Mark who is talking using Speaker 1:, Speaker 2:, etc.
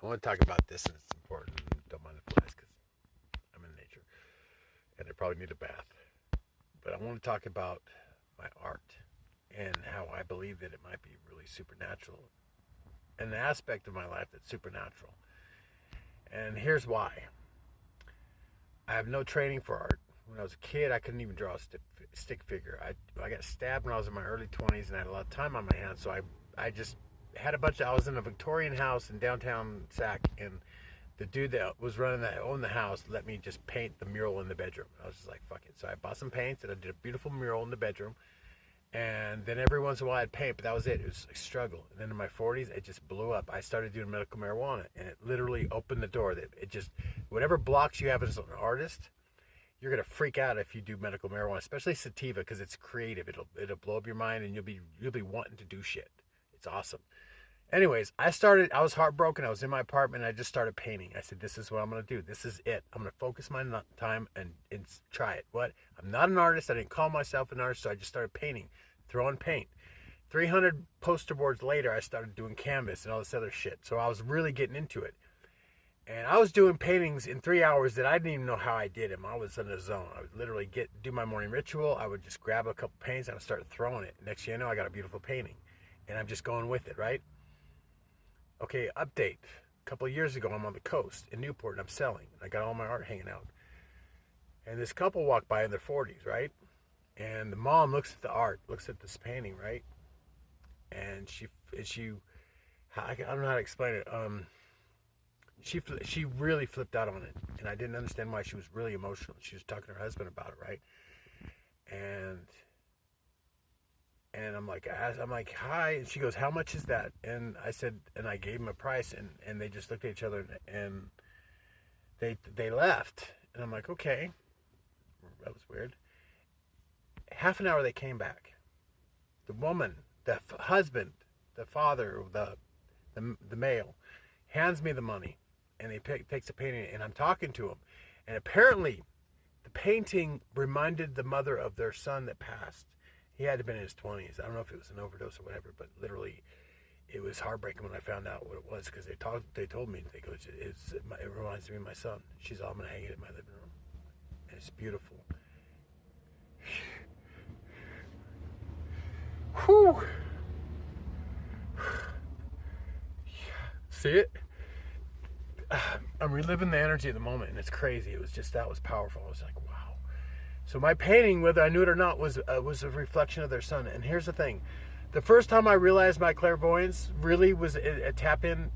Speaker 1: I want to talk about this, and it's important. Don't mind the flies because I'm in nature, and they probably need a bath. But I want to talk about my art and how I believe that it might be really supernatural, and an aspect of my life that's supernatural. And here's why. I have no training for art. When I was a kid, I couldn't even draw a stick figure. I got stabbed when I was in my early 20s, and I had a lot of time on my hands, so I just had I was in a Victorian house in downtown Sac, and the dude that owned the house let me just paint the mural in the bedroom. I was just like, fuck it. So I bought some paints, and I did a beautiful mural in the bedroom, and then every once in a while I'd paint, but that was it. It was a struggle. And then in my 40s, it just blew up. I started doing medical marijuana, and it literally opened the door. It just, whatever blocks you have as an artist, you're going to freak out if you do medical marijuana, especially sativa, because it's creative. It'll blow up your mind, and you'll be wanting to do shit. It's awesome. Anyways, I was heartbroken. I was in my apartment, and I just started painting. I said, this is what I'm going to do. This is it. I'm going to focus my time and try it. What? I'm not an artist. I didn't call myself an artist, so I just started painting, throwing paint. 300 poster boards later, I started doing canvas and all this other shit. So I was really getting into it. And I was doing paintings in 3 hours that I didn't even know how I did them. I was in a zone. I would literally do my morning ritual. I would just grab a couple paints and I would start throwing it. Next thing you know, I got a beautiful painting. And I'm just going with it, right? Okay, update. A couple of years ago, I'm on the coast in Newport and I'm selling. I got all my art hanging out. And this couple walked by in their 40s, right? And the mom looks at the art, looks at this painting, right? And I don't know how to explain it. She really flipped out on it, and I didn't understand why. She was really emotional. She was talking to her husband about it, right? And I'm like, hi, and she goes, how much is that? And I said, and I gave him a price, and they just looked at each other, and they left, and I'm like, okay, that was weird. Half an hour they came back. The woman, the husband, the father, the male, hands me the money. And he takes a painting, and I'm talking to him. And apparently, the painting reminded the mother of their son that passed. He had to have been in his 20s. I don't know if it was an overdose or whatever, but literally, it was heartbreaking when I found out what it was, because they told me, they go, it reminds me of my son. She's all, I'm going to hang it in my living room. And it's beautiful. Whew. See it? I'm reliving the energy of the moment, and it's crazy. That was powerful. I was like, wow. So my painting, whether I knew it or not, was a reflection of their son. And here's the thing. The first time I realized my clairvoyance really was a tap into